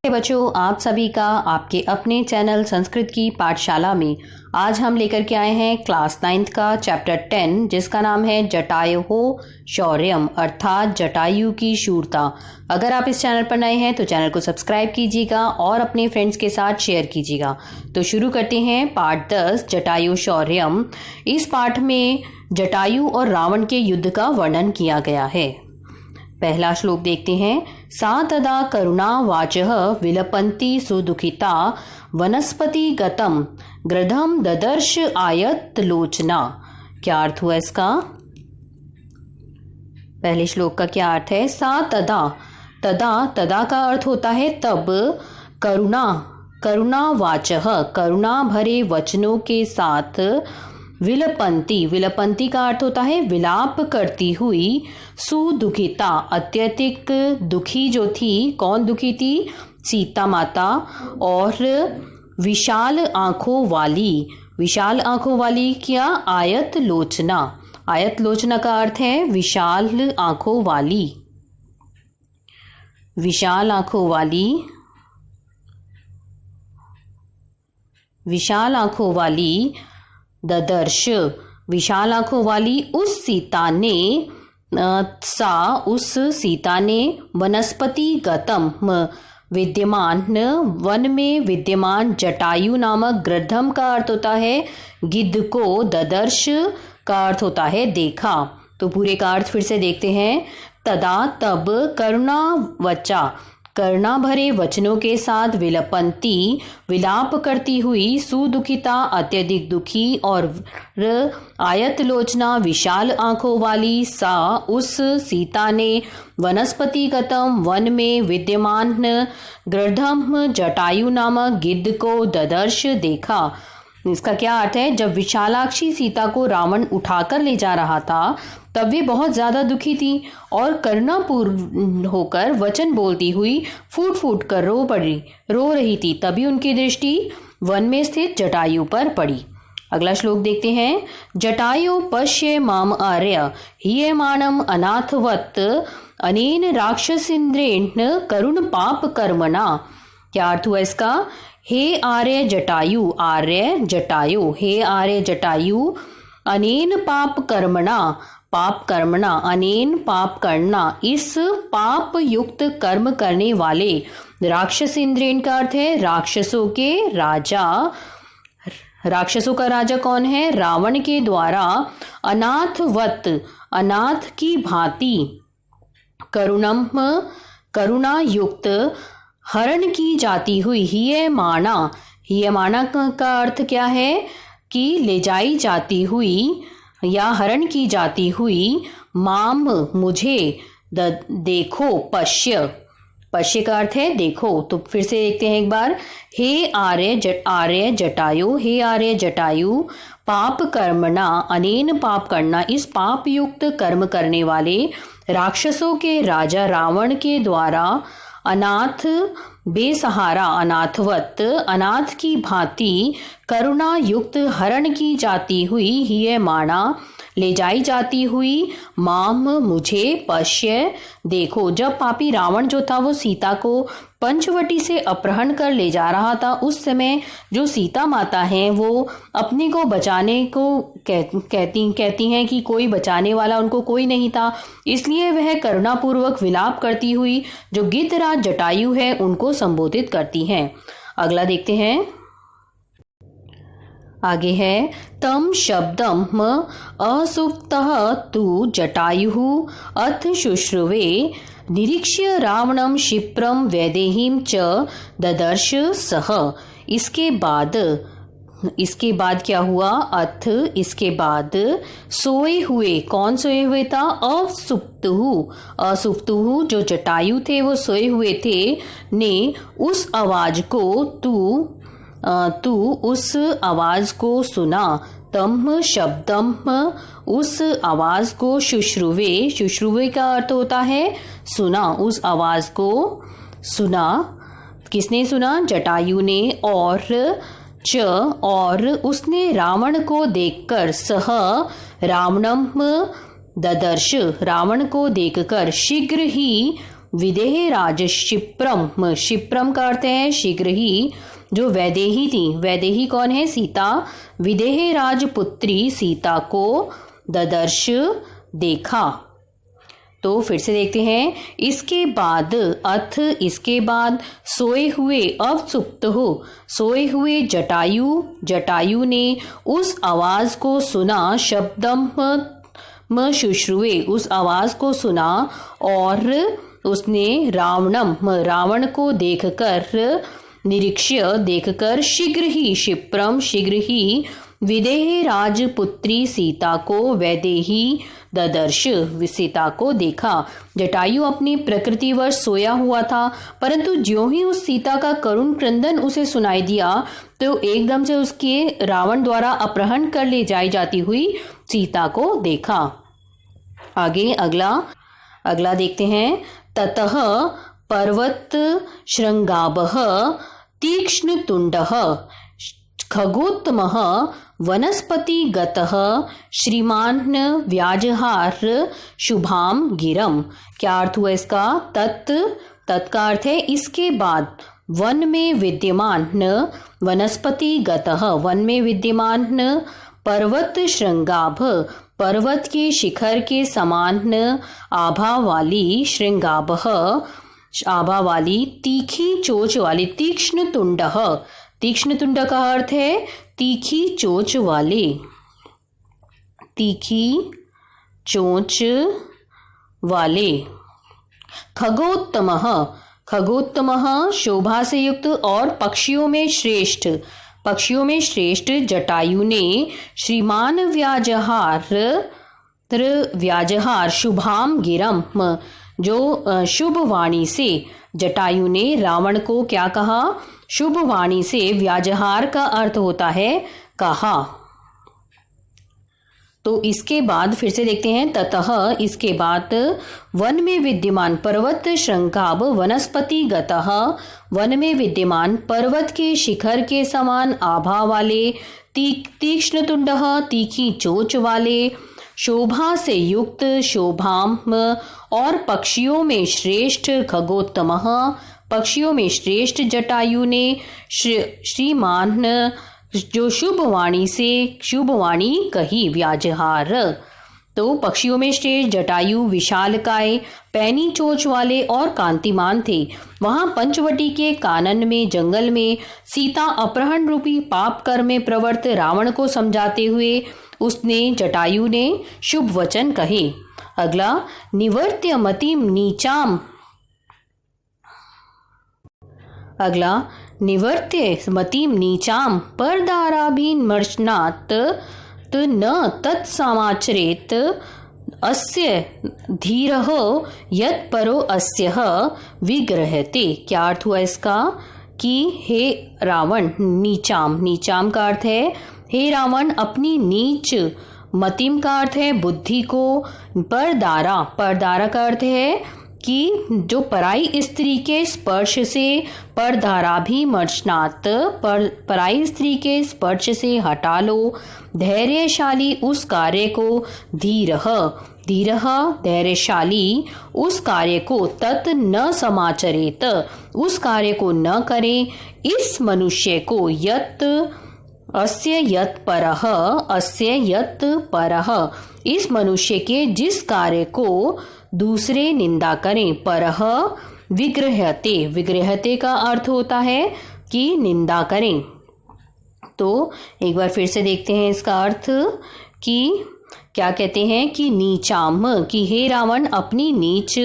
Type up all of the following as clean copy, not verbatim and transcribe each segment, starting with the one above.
बच्चों, आप सभी का आपके अपने चैनल संस्कृत की पाठशाला में आज हम लेकर के आए हैं क्लास 9th का चैप्टर 10 जिसका नाम है जटायुः शौर्यम अर्थात जटायु की शूरता। अगर आप इस चैनल पर नए हैं तो चैनल को सब्सक्राइब कीजिएगा और अपने फ्रेंड्स के साथ शेयर कीजिएगा। तो शुरू करते हैं पाठ 10 जटायु शौर्यम। इस पाठ में जटायु और रावण के युद्ध का वर्णन किया गया है। पहला श्लोक देखते हैं। सा तदा करुणा वाचः विलपन्ति सुदुखिता वनस्पति गतम गृधम ददर्श आयत लोचना। क्या अर्थ हुआ इसका? पहले श्लोक का क्या अर्थ है? सा तदा, तदा का अर्थ होता है तब, करुणा वाचः करुणा भरे वचनों के साथ, विलपंती का अर्थ होता है विलाप करती हुई, सुदुखिता अत्यधिक दुखी जो थी। कौन दुखी थी? सीता माता। और विशाल आंखों वाली क्या? आयत लोचना का अर्थ है विशाल आंखों वाली ददर्श विशाल आंखों वाली उस सीता ने वनस्पति गतम वन में विद्यमान जटायु नामक गृधम का अर्थ होता है गिद्ध को, ददर्श का अर्थ होता है देखा। तो पूरे का अर्थ फिर से देखते हैं। तदा तब, करुणा भरे वचनों के साथ, विलपंती विलाप करती हुई, सुदुखिता अत्यधिक दुखी, और आयत लोचना विशाल आंखों वाली, सा उस सीता ने, वनस्पति गतम वन में विद्यमान गृधम जटायु नामक गिद्ध को, ददर्श देखा। इसका क्या अर्थ है? जब विशालाक्षी सीता को रावण उठाकर ले जा रहा था तब वे बहुत ज्यादा दुखी थी और करुणापूर्ण होकर वचन बोलती हुई फूट फूट कर रो रही थी। तभी उनकी दृष्टि वन में स्थित जटायु पर पड़ी। अगला श्लोक देखते हैं। जटायु पश्य माम आर्य हीयमाणम अनाथवत् अनेन राक्षसेन्द्रेण करुण पाप कर्मणा। क्या अर्थ हुआ इसका? हे आर्य जटायु, हे आर्य जटायु, अनेन पाप कर्मणा, अनेन पाप करना, इस पाप युक्त कर्म करने वाले, राक्षसेन्द्रेण का अर्थ है राक्षसों के राजा। राक्षसों का राजा कौन है? रावण के द्वारा अनाथवत अनाथ की भांति, करुणा युक्त हरण की जाती हुई, हीयमाणा का अर्थ क्या है? कि ले जाई जाती हुई या हरण की जाती हुई, माम मुझे, देखो, पश्य का अर्थ है देखो। तो फिर से देखते हैं एक बार। हे आर्य जटायु, पाप कर्मणा, अनेन पाप करना, इस पाप युक्त कर्म करने वाले, राक्षसों के राजा रावण के द्वारा अनाथ बेसहारा, अनाथवत अनाथ की भांति, करुणा युक्त हरण की जाती हुई, हीयमाणा ले जाई जाती हुई, माम मुझे, पश्य देखो। जब पापी रावण जो था वो सीता को पंचवटी से अपहरण कर ले जा रहा था, उस समय जो सीता माता हैं वो अपने को बचाने को कहती हैं कि कोई बचाने वाला उनको कोई नहीं था, इसलिए वह करुणापूर्वक विलाप करती हुई जो गिद्धराज जटायु है उनको संबोधित करती हैं। अगला देखते हैं। आगे है। तम शब्दम असुप्तः तु जटायुः अथ शुश्रुवे निरीक्ष्य रावणम क्षिप्रम वैदेहीम च ददर्श सह। इसके बाद क्या हुआ? अथ इसके बाद सोए हुए, कौन सोए हुए था? असुप्तुः जो जटायु थे वो सोए हुए थे, ने उस आवाज को, तू उस आवाज को सुना। तम शब्दम उस आवाज को, शुश्रुवे का अर्थ होता है सुना, उस आवाज को सुना। किसने सुना? जटायु ने। और उसने रावण को देखकर, सह रावणम ददर्श रावण को देखकर, शीघ्र ही विदेह राज क्षिप्रम, क्षिप्रम का अर्थ है शीघ्र ही, जो वैदेही थी, वैदेही कौन है? सीता। विदेह राजपुत्री सीता को ददर्श देखा। तो फिर से देखते हैं, इसके बाद अथ, इसके बाद सोए हुए, अवसुप्त हो, सोए हुए जटायु, जटायु ने उस आवाज को सुना, शब्दम म शुश्रुवे, उस आवाज को सुना और उसने रावणम, रावण को देखकर, निरीक्ष्य देखकर, शीघ्र ही, क्षिप्रम शीघ्र ही, विदेह राजपुत्री सीता को वैदेही ददर्श, सीता को देखा। जटायु अपनी प्रकृतिवश सोया हुआ था, परंतु ज्यों ही उस सीता का करुण क्रंदन उसे सुनाई दिया तो एकदम से उसके रावण द्वारा अपहरण कर ले जाई जाती हुई सीता को देखा। आगे अगला देखते हैं। ततः पर्वत श्रृंगाभः तीक्ष्ण तुंडः खगोत्तमः वनस्पतिगतः श्रीमान व्याजहार शुभाम गिरम। क्या अर्थ हुआ इसका? तत् का अर्थ है इसके बाद, वन में विद्यमान, वनस्पतिगतः वन में विद्यमान, पर्वत श्रृंगाभ पर्वत के शिखर के समान, आभा वाली, श्रृंगाभः आभा वाली, तीखी चोंच वाली, तीक्ष्ण तुंडः, तीक्ष्ण तुंड का अर्थ है तीखी चोंच वाले, तीखी चोंच वाले। खगोत्तमः, खगोत्तमः शोभा से युक्त और पक्षियों में श्रेष्ठ, पक्षियों में श्रेष्ठ जटायु ने श्रीमान व्याजहार शुभाम गिरम, जो शुभ वाणी से, जटायु ने रावण को क्या कहा? शुभ वाणी से। व्याजहार का अर्थ होता है कहा। तो इसके बाद फिर से देखते हैं, ततः इसके बाद, वन में विद्यमान पर्वत श्रृंगाभ वनस्पतिगतः वन में विद्यमान पर्वत के शिखर के समान आभा वाले, तीक्ष्ण तुंडः तीखी चोंच वाले, शोभा से युक्त, शोभाम और पक्षियों में श्रेष्ठ, खगोत्तमः पक्षियों में श्रेष्ठ जटायु ने श्रीमान जो शुभ वाणी से, शुभ वाणी कही, व्याजहार। तो पक्षियों में श्रेष्ठ जटायु विशालकाय, पैनी चोंच वाले और कांतिमान थे। वहां पंचवटी के कानन में, जंगल में सीता अपहरण रूपी पाप कर्म में प्रवृत्त रावण को समझाते हुए उसने, जटायु ने शुभ वचन कहे। अगला, निवर्त्य मतिम नीचाम, अगला, निवर्त्य मतिम नीचाम परदाराभिमर्शनात् न तत्समाचरेत अस्य धीरः यत् परो अस्यः विग्रहते। क्या अर्थ हुआ इसका? कि हे रावण, नीचाम, नीचाम का अर्थ है हे रावण, अपनी नीच, मतिम का अर्थ है बुद्धि को, परदारा, परदारा का अर्थ है कि जो पराई स्त्री के स्पर्श से, परदाराभिमर्शनात् पराई स्त्री के स्पर्श से हटा लो, धैर्यशाली उस कार्य को, धीरः धीरः धैर्यशाली उस कार्य को, तत् न समाचरेत उस कार्य को न करे, इस मनुष्य को, यत् अस्य यत् परः, अस्य यत् परः इस मनुष्य के जिस कार्य को दूसरे निंदा करें, परः विग्रहते, विग्रहते का अर्थ होता है कि निंदा करें। तो एक बार फिर से देखते हैं इसका अर्थ कि क्या कहते हैं कि नीचाम, कि हे रावण, अपनी नीच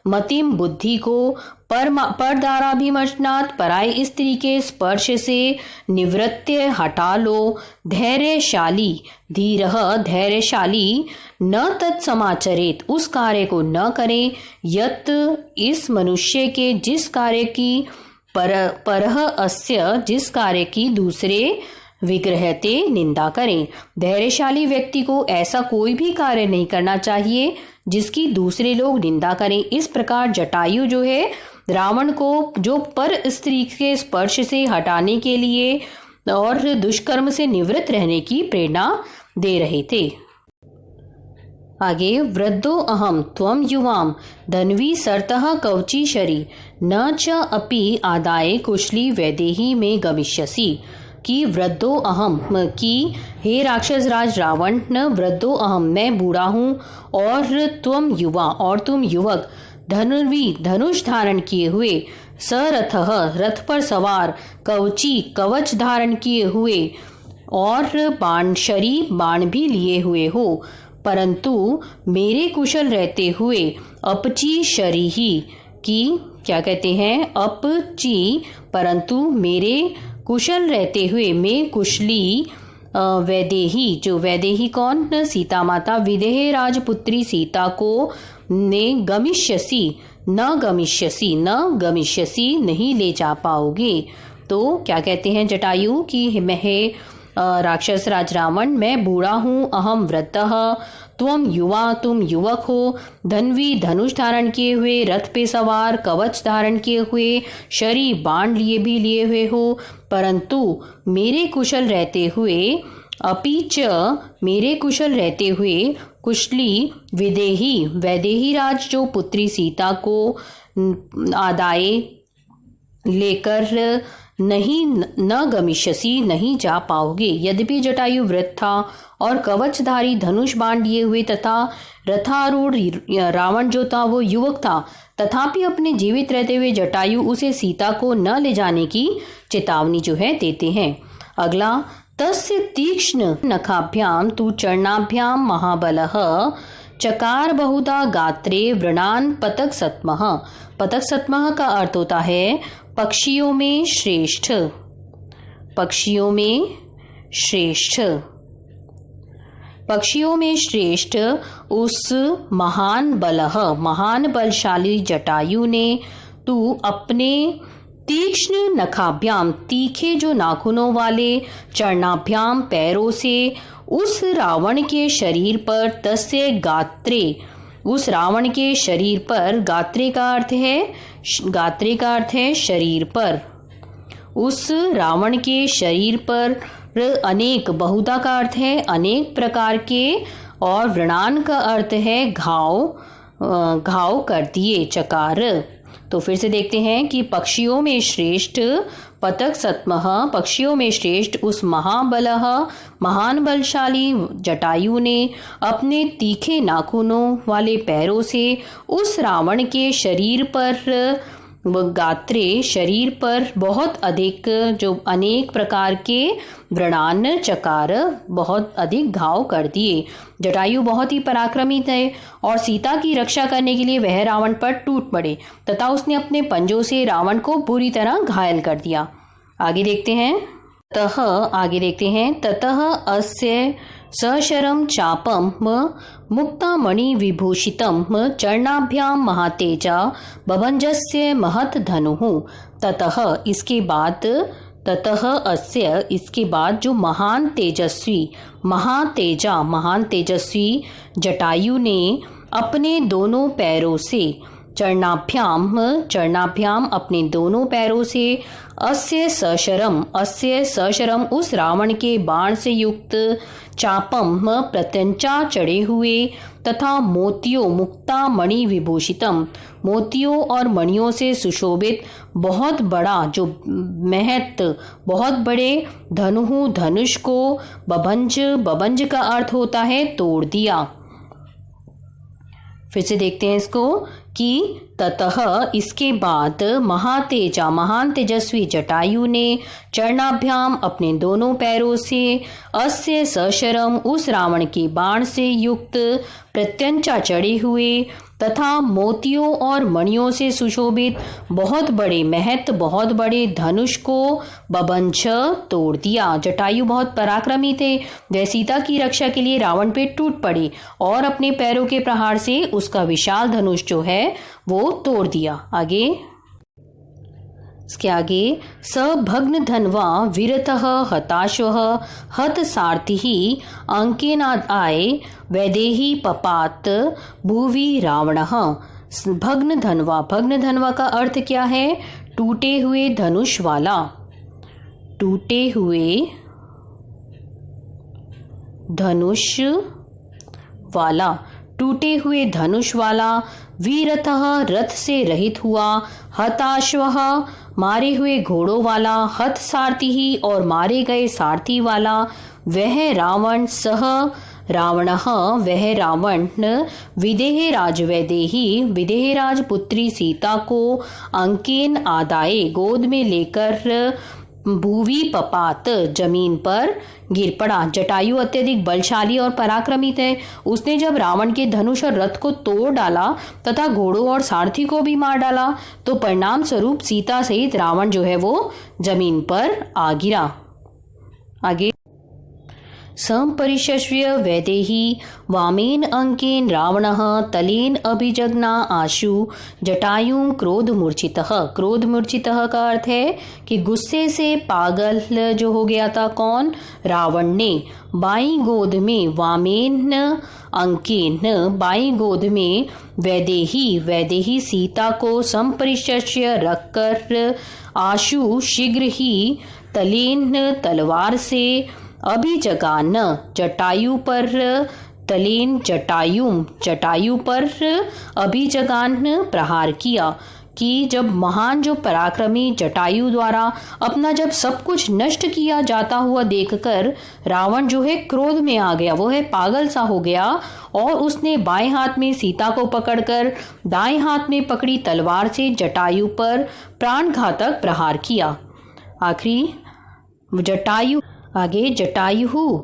मतिम बुद्धि को, परदाराभिमर्शनात् पराई स्त्री के स्पर्श से निवृत्य हटा लो, धैर्यशाली, धीरः धैर्यशाली, न तत्समाचरेत उस कार्य को न करें, यत् इस मनुष्य के जिस कार्य की, परः अस्य जिस कार्य की दूसरे, विग्रहते निंदा करें। धैर्यशाली व्यक्ति को ऐसा कोई भी कार्य नहीं करना चाहिए जिसकी दूसरे लोग निंदा करें। इस प्रकार जटायु जो है रावण को जो पर स्त्री के स्पर्श से हटाने के लिए और दुष्कर्म से निवृत्त रहने की प्रेरणा दे रहे थे। आगे वृद्धो अहम त्वं युवाम धन्वी सरतः कवची शरी न च अपि आदाय कुशली वैदेही में गमिष्यसि। कि वृद्धो अहम कि हे राक्षस राज रावण, न वृद्धो अहम मैं बूढ़ा हूँ, और तुम युवा और तुम युवक, धनुर्वी धनुष धारण किए हुए, सरथः रथ पर सवार, कवची कवच धारण किए हुए, और बाण शरी बाण भी लिए हुए हो, परंतु मेरे कुशल रहते हुए अपची शरी ही की क्या कहते हैं अपची, परंतु मेरे कुशल रहते हुए मैं कुशली वैदेही, जो वैदेही कौन, सीता माता, विदेह राजपुत्री सीता को ने गमिष्यसी न गमिष्यसी न गमिष्यसी नहीं ले जा पाओगे। तो क्या कहते हैं जटायु कि मैं राक्षस राज रावण मैं बूढ़ा हूँ, अहम वृद्धः त्वम युवा तुम युवक हो, धन्वी धनुष धारण किए हुए, रथ पे सवार, कवच धारण किए हुए, शरी बाण लिए हुए हो, परंतु मेरे कुशल रहते हुए, अपीच मेरे कुशल रहते हुए कुशली विदेही वैदेही राज जो पुत्री सीता को आदाय लेकर नहीं न गमिष्यसी नहीं जा पाओगे। यद्यपि जटायु वृद्ध था और कवचधारी धनुष बाण लिए हुए तथा रथारूढ़ रावण जो था वो युवक था, तथापि अपने जीवित रहते हुए जटायु उसे सीता को न ले जाने की चेतावनी जो है देते हैं। अगला, तस्य तीक्ष्ण नखाभ्याम तु चरणाभ्याम महाबलः चकार बहुधा गात्रे वृणान पतक सत्मः। पतक सत्मः का अर्थ होता है पक्षियों में श्रेष्ठ, पक्षियों में श्रेष्ठ, पक्षियों में श्रेष्ठ उस महान बलः महान बलशाली जटायु ने तू अपने तीक्ष्ण नखाभ्याम तीखे जो नाखूनों वाले, चरणाभ्याम पैरों से उस रावण के शरीर पर, तस्य गात्रे उस रावण के शरीर पर, गात्रे का अर्थ है शरीर पर, उस रावण के शरीर पर अनेक, बहुधा का अर्थ है अनेक प्रकार के, और वृणान का अर्थ है घाव कर दिए, चकार। तो फिर से देखते हैं कि पक्षियों में श्रेष्ठ पतक सत्मः, पक्षियों में श्रेष्ठ उस महाबलः महान बलशाली जटायु ने अपने तीखे नाखूनों वाले पैरों से उस रावण के शरीर पर, गात्रे शरीर पर बहुत अधिक, जो अनेक प्रकार के व्रणान चकार बहुत अधिक घाव कर दिए। जटायु बहुत ही पराक्रमी थे और सीता की रक्षा करने के लिए वह रावण पर टूट पड़े तथा उसने अपने पंजों से रावण को बुरी तरह घायल कर दिया। आगे देखते हैं ततः अस्य सशरम चापम मुक्तामणि विभूषितम चरणाभ्याम महातेजा बभंजस्य महत धनुः। ततः इसके बाद, ततः अस्य इसके बाद जो महान तेजस्वी जटायु ने अपने दोनों पैरों से, चरणाभ्याम अपने दोनों पैरों से, अस्य सशरम उस रावण के बाण से युक्त, चापम प्रत्यंचा चढ़े हुए, तथा मोतियों मुक्ता मणि विभूषितम मोतियों और मणियों से सुशोभित बहुत बड़ा, जो महत बहुत बड़े, धनुः धनुष को, बभंज का अर्थ होता है तोड़ दिया। फिर से देखते हैं इसको कि ततः इसके बाद महान तेजस्वी जटायु ने चरणाभ्याम अपने दोनों पैरों से, अस्य सशरम उस रावण के बाण से युक्त, प्रत्यंचा चढ़े हुए तथा मोतियों और मणियों से सुशोभित बहुत बड़े धनुष को बभंज तोड़ दिया। जटायु बहुत पराक्रमी थे, वह सीता की रक्षा के लिए रावण पे टूट पड़े और अपने पैरों के प्रहार से उसका विशाल धनुष जो है वो तोड़ दिया। इसके आगे सभग्न धन्वा विरतः हताश्वः हत सारथिः अंकेनादाय वैदेही पपात भुवि रावणः। भग्न धन्वा का अर्थ क्या है? टूटे हुए धनुष वाला, टूटे हुए धनुष वाला, टूटे हुए धनुष वाला, वीरतः रथ से रहित हुआ, हताश्वः मारे हुए घोड़ों वाला, हत सारथी और मारे गए सारथी वाला, वह रावण सह रावणः वह रावण विदेह राज वैदेही विदेहराज पुत्री सीता को अंकेन आदाये गोद में लेकर भूवि पपात जमीन पर गिर पड़ा। जटायु अत्यधिक बलशाली और पराक्रमी थे। उसने जब रावण के धनुष और रथ को तोड़ डाला तथा घोड़ों और सारथी को भी मार डाला तो परिणाम स्वरूप सीता सहित रावण जो है वो जमीन पर आ गिरा। आगे संपरिशस्व्य वैदेही वामेन अंकेन रावणः तलेन अभिजग्ना आशु जटायुं क्रोध मूर्छितः। क्रोध मूर्छितः का अर्थ है कि गुस्से से पागल जो हो गया था। कौन? रावण ने। बाई गोद में वामेन अंकेन बाई गोद में वैदेही सीता को संपरिशस्य रखकर आशु शीघ्र ही तलेन तलवार से अभिजगान जटायु पर तलेन जटायु पर अभिजगान प्रहार किया। कि जब महान जो पराक्रमी जटायु द्वारा अपना जब सब कुछ नष्ट किया जाता हुआ देखकर रावण जो है क्रोध में आ गया, वो है पागल सा हो गया और उसने बाएं हाथ में सीता को पकड़कर दाएं हाथ में पकड़ी तलवार से जटायु पर प्राणघातक प्रहार किया। आखिरी जटायु आगे जटायु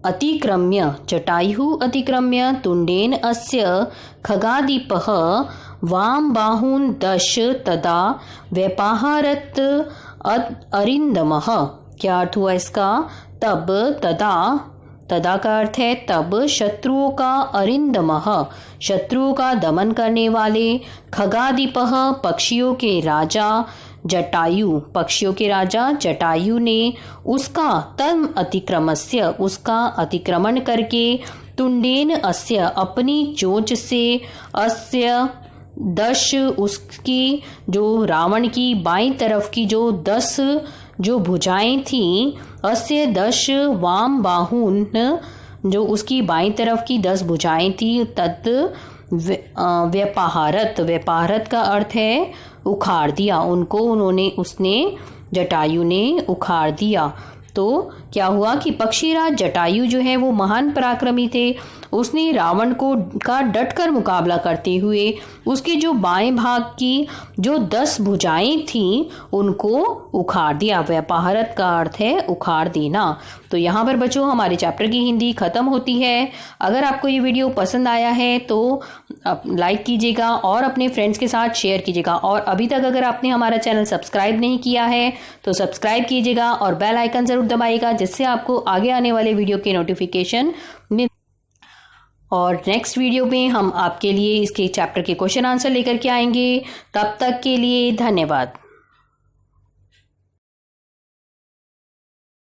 अतिक्रम्य तुंडेन अस्य खगादीपः वाम बाहून दश तदा व्यपाहरत अरिंदमः। क्या अर्थ हुआ इसका? तब तदा का अर्थ है तब शत्रुओं का अरिंदमः शत्रुओं का दमन करने वाले, खगादीपः पक्षियों के राजा, जटायु पक्षियों के राजा जटायु ने उसका तम अतिक्रमस्य उसका अतिक्रमण करके तुंडेन अस्य अपनी चोंच से अस्य 10 उसकी जो रावण की बाईं तरफ की जो 10 जो भुजाएं थीं, अस्य 10 वाम बाहून जो उसकी बाईं तरफ की 10 भुजाएं थी, तत् व्यपाहरत का अर्थ है उखाड़ दिया। उसने जटायु ने उखाड़ दिया। तो क्या हुआ कि पक्षीराज जटायु जो है वो महान पराक्रमी थे। उसने रावण का डटकर मुकाबला करते हुए उसके जो बाएं भाग की जो 10 भुजाएं थीं उनको उखाड़ दिया। व्यपाहरत का अर्थ है उखाड़ देना। तो यहाँ पर बच्चों हमारे चैप्टर की हिंदी खत्म होती है। अगर आपको ये वीडियो पसंद आया है तो लाइक कीजिएगा और अपने फ्रेंड्स के साथ शेयर कीजिएगा। और अभी तक अगर आपने हमारा चैनल सब्सक्राइब नहीं किया है तो सब्सक्राइब कीजिएगा और बेल आइकन जरूर दबाइएगा, जिससे आपको आगे आने वाले वीडियो के नोटिफिकेशन मिल। और नेक्स्ट वीडियो में हम आपके लिए इसके चैप्टर के क्वेश्चन आंसर लेकर के आएंगे। तब तक के लिए धन्यवाद।